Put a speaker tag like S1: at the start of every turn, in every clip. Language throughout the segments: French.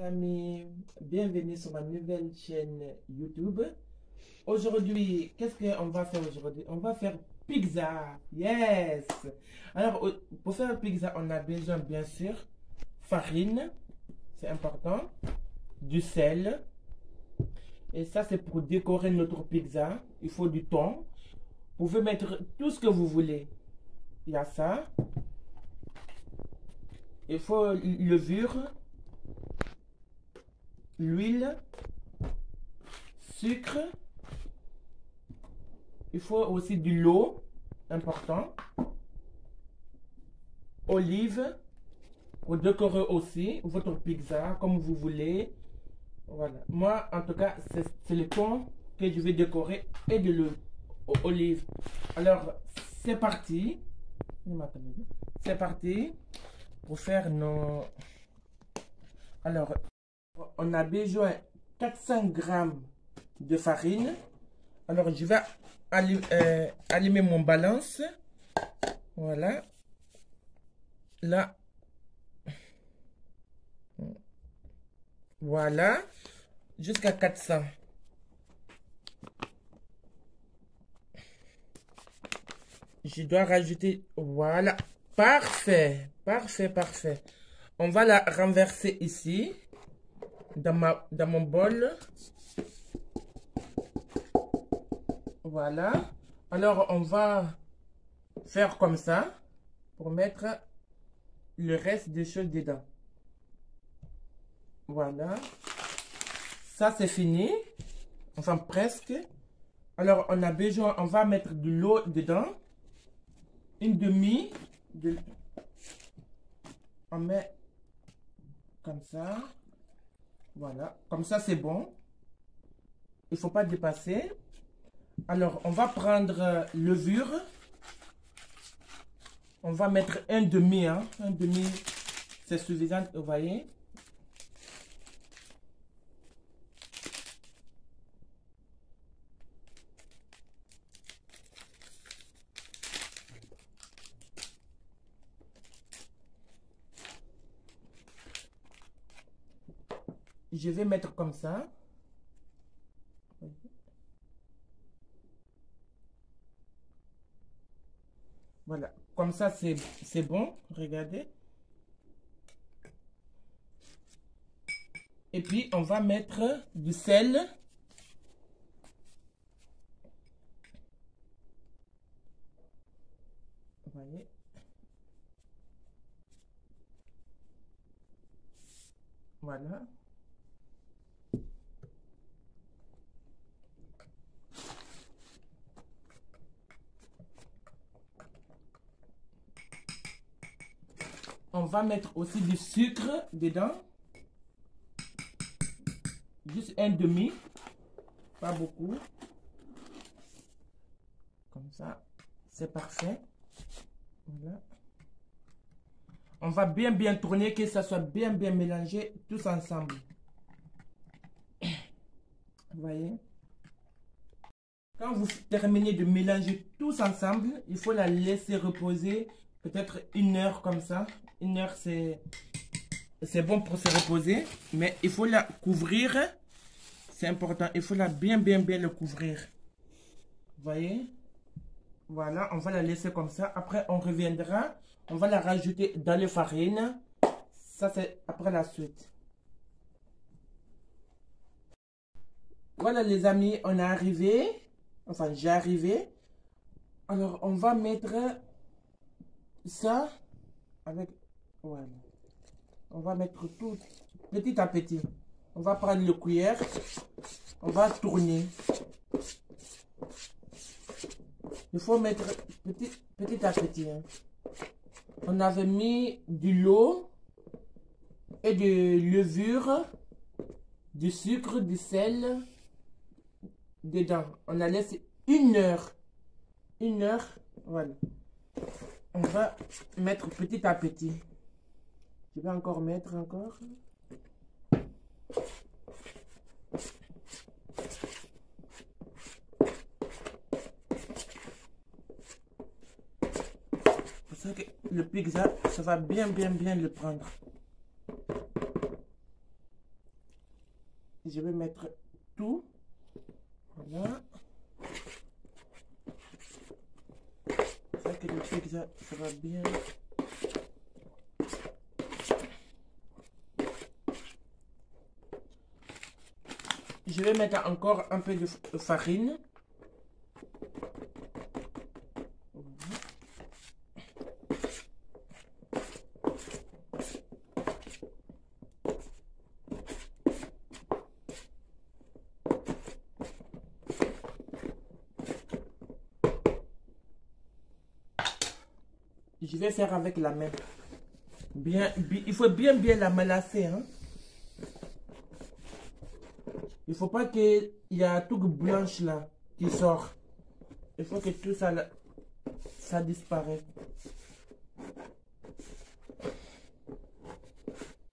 S1: Amis, bienvenue sur ma nouvelle chaîne YouTube. Aujourd'hui, qu'est-ce qu'on va faire aujourd'hui? On va faire pizza. Yes! Alors, pour faire pizza, on a besoin, bien sûr, farine, c'est important, du sel. Et ça, c'est pour décorer notre pizza. Il faut du thon. Vous pouvez mettre tout ce que vous voulez. Il y a ça. Il faut levure, l'huile, sucre. Il faut aussi de l'eau, important. Olive, pour décorer aussi votre pizza comme vous voulez. Voilà. Moi, en tout cas, c'est le thon que je vais décorer et de l'olive. Alors, c'est parti. C'est parti pour faire nos... Alors, on a besoin 400 grammes de farine. Alors, je vais allumer mon balance. Voilà. Là. Voilà. Jusqu'à 400. Je dois rajouter... Voilà. Parfait. Parfait, parfait. On va la renverser ici. Dans mon bol. Voilà. Alors, on va faire comme ça pour mettre le reste des choses dedans. Voilà. Ça, c'est fini. Enfin, presque. Alors, on a besoin, on va mettre de l'eau dedans. Une demi. On met comme ça. Voilà. Comme ça, c'est bon. Il ne faut pas dépasser. Alors, on va prendre levure. On va mettre un demi. Hein. Un demi, c'est suffisant, vous voyez. Je vais mettre comme ça. Voilà. Comme ça, c'est bon. Regardez. Et puis, on va mettre du sel. Vous voyez. Voilà. On va mettre aussi du sucre dedans. Juste un demi. Pas beaucoup. Comme ça. C'est parfait. Voilà. On va bien tourner, que ça soit bien mélangé tous ensemble. Vous voyez? Quand vous terminez de mélanger tous ensemble, il faut la laisser reposer peut-être 1 heure comme ça. 1 heure, c'est bon pour se reposer. Mais il faut la couvrir. C'est important. Il faut la bien le couvrir. Vous voyez? Voilà, on va la laisser comme ça. Après, on reviendra. On va la rajouter dans les farines. Ça, c'est après la suite. Voilà les amis, on est arrivé. Enfin, j'ai arrivé. Alors, on va mettre ça avec... Voilà. On va mettre tout petit à petit. On va prendre le cuillère. On va tourner. Il faut mettre petit à petit. Hein. On avait mis de l'eau et de levure, du sucre, du sel dedans. On a laissé 1 heure. 1 heure. Voilà. On va mettre petit à petit. Je vais encore mettre encore. Pour ça que le pizza, ça va bien le prendre. Je vais mettre tout. Voilà. Ça que le pizza, ça va bien. Je vais mettre encore un peu de farine. Je vais faire avec la main. Il faut bien la malasser. Hein? Il ne faut pas qu'il y ait tout blanche là qui sort. Il faut que tout ça, là, ça disparaisse.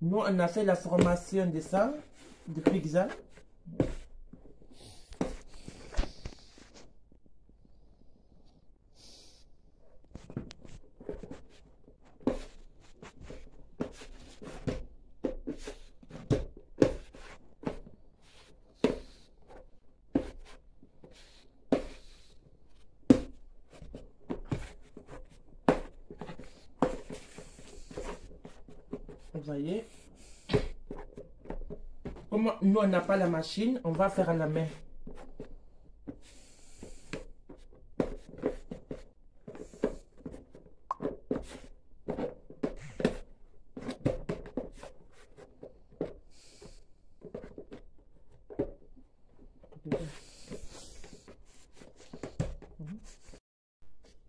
S1: Nous, on a fait la formation de ça, de pizza. Vous voyez, comme nous on n'a pas la machine, on va faire à la main.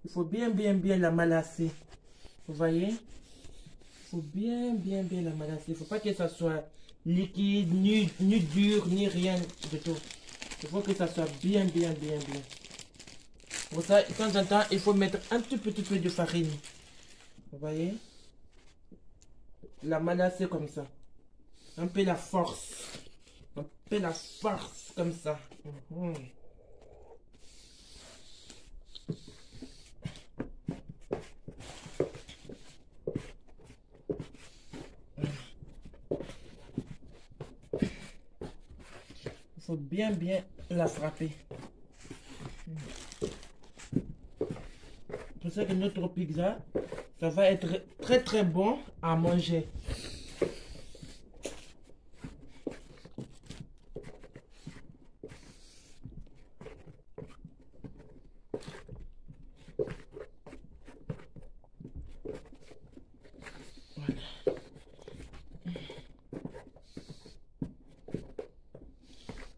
S1: Il faut bien la malasser. Vous voyez? Il faut bien la malasser. Il ne faut pas que ça soit liquide, ni dur, ni rien de tout. Il faut que ça soit bien. Pour ça, de temps en temps, il faut mettre un tout petit peu de farine. Vous voyez? La malasser comme ça. Un peu la force. Un peu la force comme ça. Il faut bien la frapper. Pour ça que notre pizza, ça va être très bon à manger. Voilà.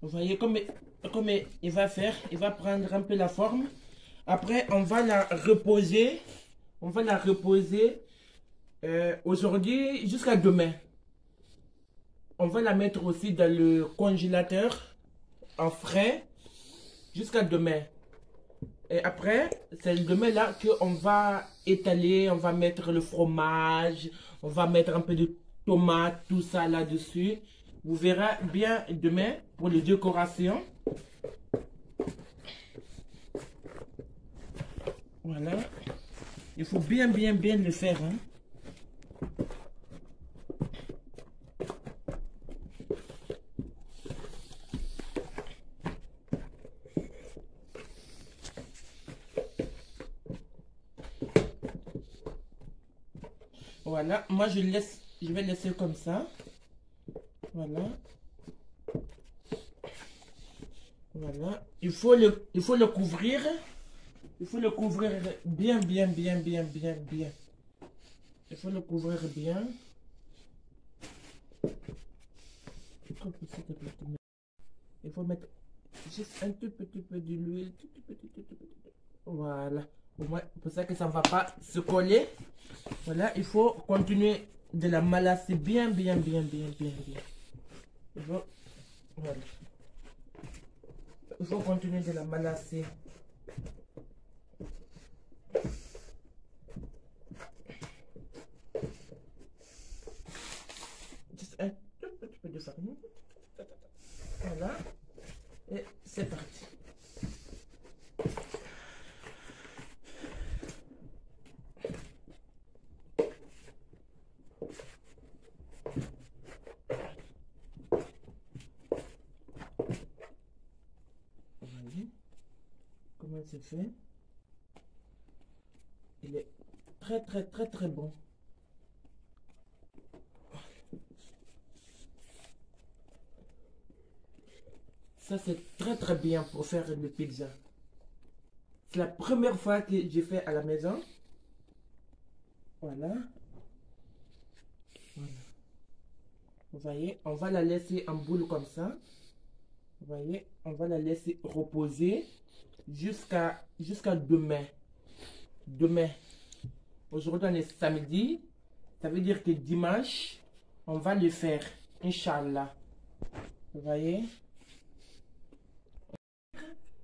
S1: Vous voyez comme il va faire, il va prendre un peu la forme. Après, on va la reposer. On va la reposer aujourd'hui jusqu'à demain. On va la mettre aussi dans le congélateur en frais jusqu'à demain. Et après, c'est demain là qu'on va étaler, on va mettre le fromage, on va mettre un peu de tomate, tout ça là-dessus. Vous verrez bien demain pour les décorations. Voilà. Il faut bien le faire. Hein. Voilà. Moi, je vais laisser comme ça. Voilà. Voilà. Il faut le couvrir. Il faut le couvrir bien. Il faut le couvrir bien. Il faut mettre juste un tout petit peu d'huile. Voilà. Pour ça que ça ne va pas se coller. Voilà. Il faut continuer de la malasser bien. Il faut, voilà. Il faut continuer de la malasser. Juste un tout petit peu de farine. Voilà. Et c'est parti. c'est fait. Il est très très très très bon. Ça c'est très très bien pour faire le pizza. C'est la première fois que j'ai fait à la maison. Voilà. Voilà. Vous voyez, on va la laisser en boule comme ça. Vous voyez, on va la laisser reposer jusqu'à demain. Demain. Aujourd'hui, on est samedi. Ça veut dire que dimanche, on va le faire. Inch'Allah. Vous voyez?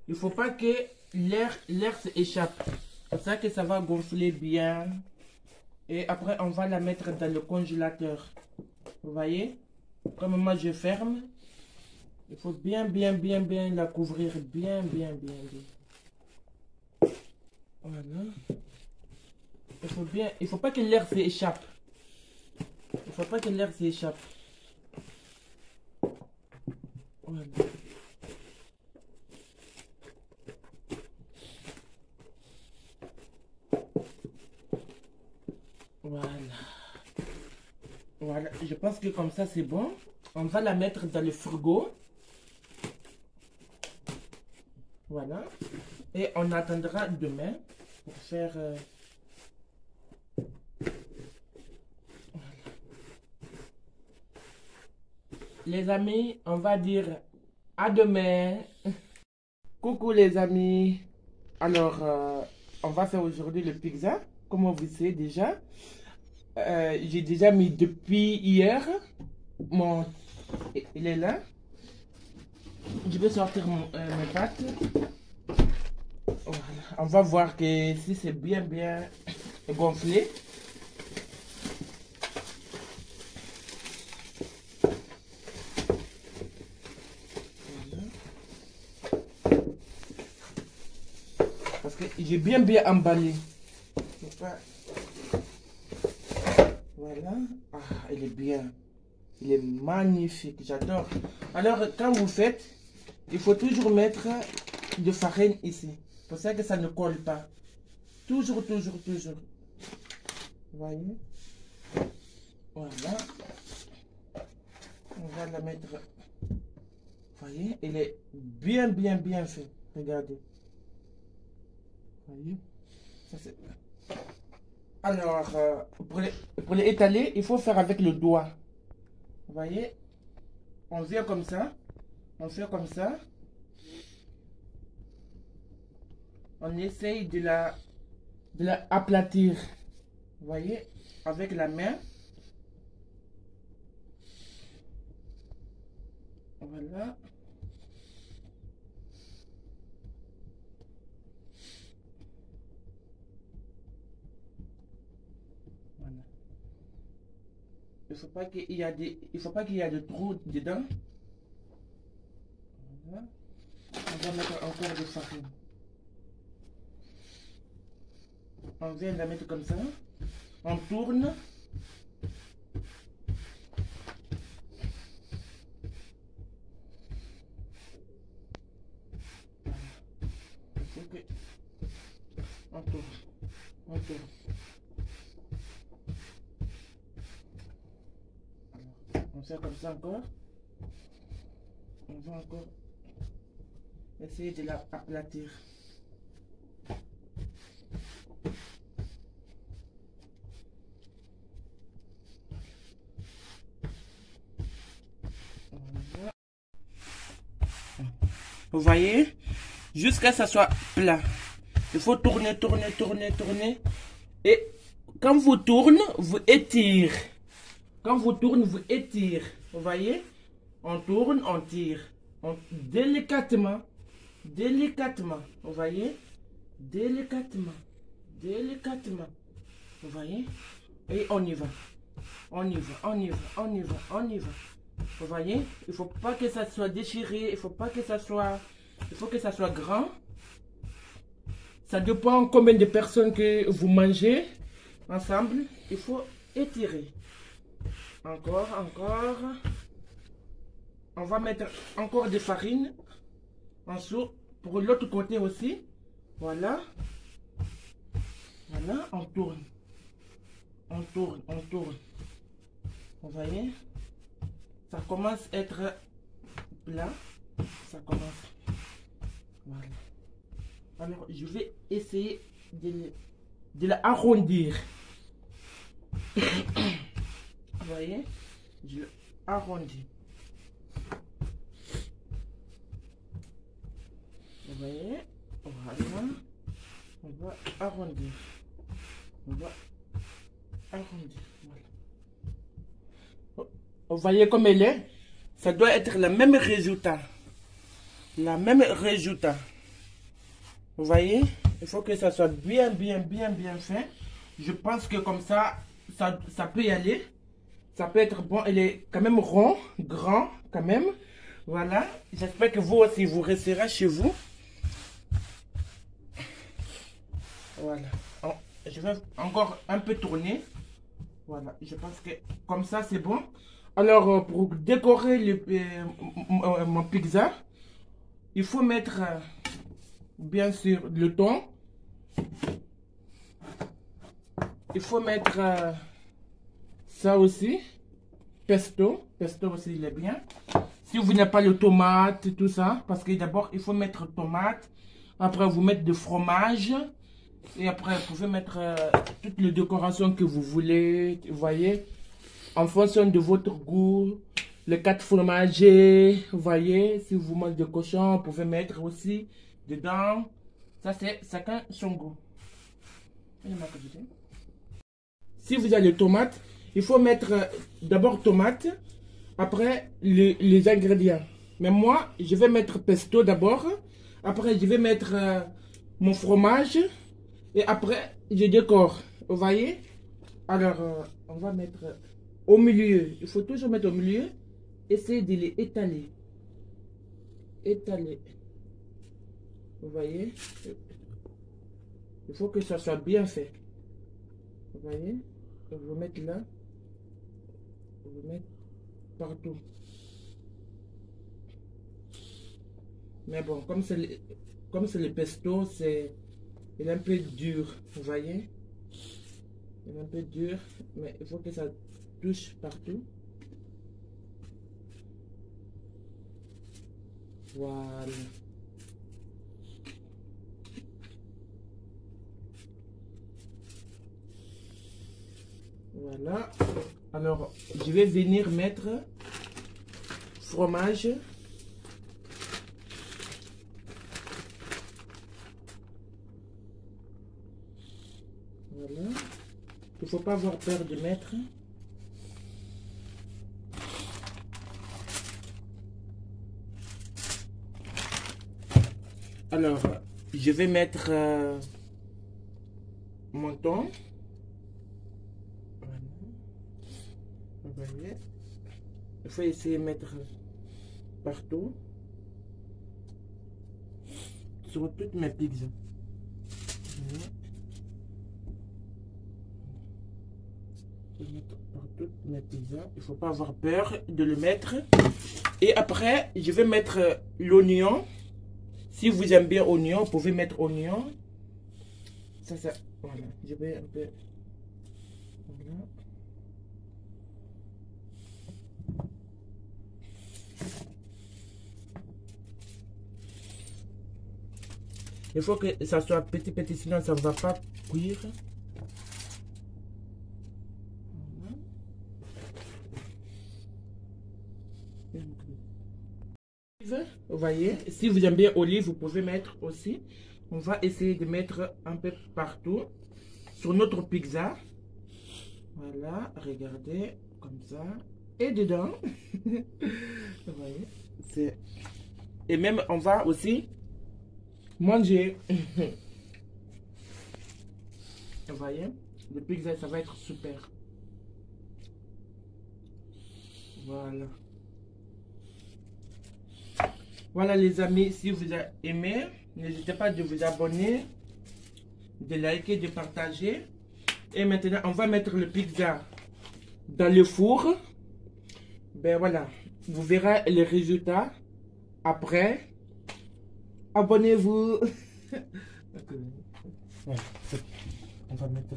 S1: Il ne faut pas que l'air s'échappe. C'est ça que ça va gonfler bien. Et après, on va la mettre dans le congélateur. Vous voyez? Comme moi, je ferme. Il faut bien la couvrir. Bien. Voilà. Il faut pas que l'air s'échappe. Il faut pas que l'air s'échappe. Voilà. Voilà, je pense que comme ça c'est bon. On va la mettre dans le frigo. Voilà. Et on attendra demain pour faire... Voilà. Les amis, on va dire à demain. Coucou les amis. Alors, on va faire aujourd'hui le pizza. Comme vous savez déjà. J'ai déjà mis depuis hier. Il est là. Je vais sortir mes pâtes. Voilà. On va voir que si c'est bien gonflé. Voilà. Parce que j'ai bien emballé. Voilà. Ah, il est bien. Il est magnifique. J'adore. Alors, quand vous faites, il faut toujours mettre de farine ici. Pour ça que ça ne colle pas. Toujours. Vous voyez? Voilà. On va la mettre. Vous voyez? Il est bien fait. Regardez. Vous voyez? Ça c'est... Alors, pour les étaler, il faut faire avec le doigt. Vous voyez? On vient comme ça. On fait comme ça. On essaye de la aplatir. Vous voyez? Avec la main. Voilà. Il faut pas qu'il y ait de trous dedans. Voilà. On va mettre encore de farine. On vient de la mettre comme ça. On tourne. On tourne. On fait comme ça encore. On va encore essayer de la aplatir. Voilà. Vous voyez? Jusqu'à ce que ça soit plat. Il faut tourner. Et quand vous tournez, vous étirez. Quand vous tournez, vous étirez. Vous voyez? On tourne, on tire. Délicatement. Vous voyez? Délicatement. Vous voyez? Et on y va. On y va. Vous voyez? Il ne faut pas que ça soit déchiré. Il faut que ça soit grand. Ça dépend combien de personnes que vous mangez ensemble. Il faut étirer. Encore. On va mettre encore de farine en dessous. Pour l'autre côté aussi. Voilà. Voilà, on tourne. On tourne, on tourne. Vous voyez? Ça commence à être plat. Ça commence. Voilà. Alors, je vais essayer de l'arrondir. Vous voyez? Je l'arrondis. Vous voyez? Voilà. On va arrondir. On va arrondir. Voilà. Vous voyez comme elle est? Ça doit être le même résultat. La même résultat. Vous voyez? Il faut que ça soit bien fait. Je pense que comme ça peut y aller. Ça peut être bon. Il est quand même rond, grand quand même. Voilà. J'espère que vous aussi, vous resterez chez vous. Voilà. Je vais encore un peu tourner. Voilà. Je pense que comme ça, c'est bon. Alors, pour décorer mon pizza, il faut mettre, bien sûr, le thon. Il faut mettre ça aussi. Pesto. Pesto aussi, il est bien. Si vous n'avez pas le tomate, tout ça, parce que d'abord, il faut mettre tomate. Après, vous mettez du fromage. Et après, vous pouvez mettre toutes les décorations que vous voulez. Vous voyez, en fonction de votre goût. Les 4 fromagers. Vous voyez, si vous mangez de cochon, vous pouvez mettre aussi dedans. Ça, c'est chacun son goût. Si vous avez les tomates, il faut mettre d'abord tomate. Après, les ingrédients. Mais moi, je vais mettre pesto d'abord. Après, je vais mettre mon fromage. Et après, je décore. Vous voyez? Alors, on va mettre au milieu. Il faut toujours mettre au milieu. Essayez de les étaler. Étaler. Vous voyez? Il faut que ça soit bien fait. Vous voyez? Vous mettez là. Vous mettez partout. Mais bon, comme c'est le pesto, il est un peu dur, vous voyez? Il est un peu dur, mais il faut que ça touche partout. Voilà. Voilà. Alors, je vais venir mettre fromage. Voilà. Il ne faut pas avoir peur de mettre. Alors, je vais mettre mon thon. Voilà. Vous voyez. Il faut essayer de mettre partout. Sur toutes mes pizzas. Voilà. Mettre par toutes mes pizzas. Il ne faut pas avoir peur de le mettre. Et après, je vais mettre l'oignon. Si vous aimez bien oignon, vous pouvez mettre oignon. Ça, voilà. Je vais un peu. Voilà. Il faut que ça soit petit, sinon ça ne va pas cuire. Vous voyez, si vous aimez bien olive, vous pouvez mettre aussi. On va essayer de mettre un peu partout sur notre pizza. Voilà, regardez, comme ça. Et dedans, vous voyez, et même on va aussi manger. Vous voyez, le pizza, ça va être super. Voilà. Voilà les amis, si vous avez aimé, n'hésitez pas de vous abonner, de liker, de partager. Et maintenant, on va mettre le pizza dans le four. Ben voilà, vous verrez les résultats après. Abonnez-vous. Ok. Voilà, on va mettre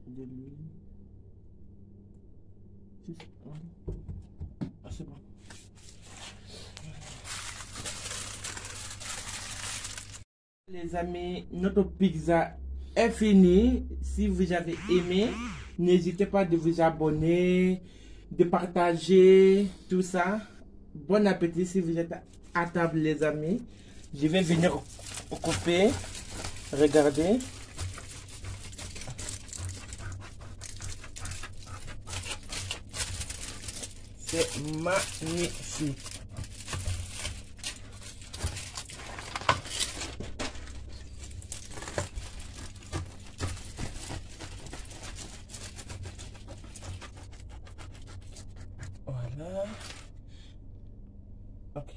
S1: de l'huile. Ah, c'est bon. Les amis, notre pizza est finie. Si vous avez aimé, n'hésitez pas de vous abonner, de partager, tout ça. Bon appétit si vous êtes à table, les amis. Je vais venir couper. Regardez. C'est magnifique. Voilà. Ok.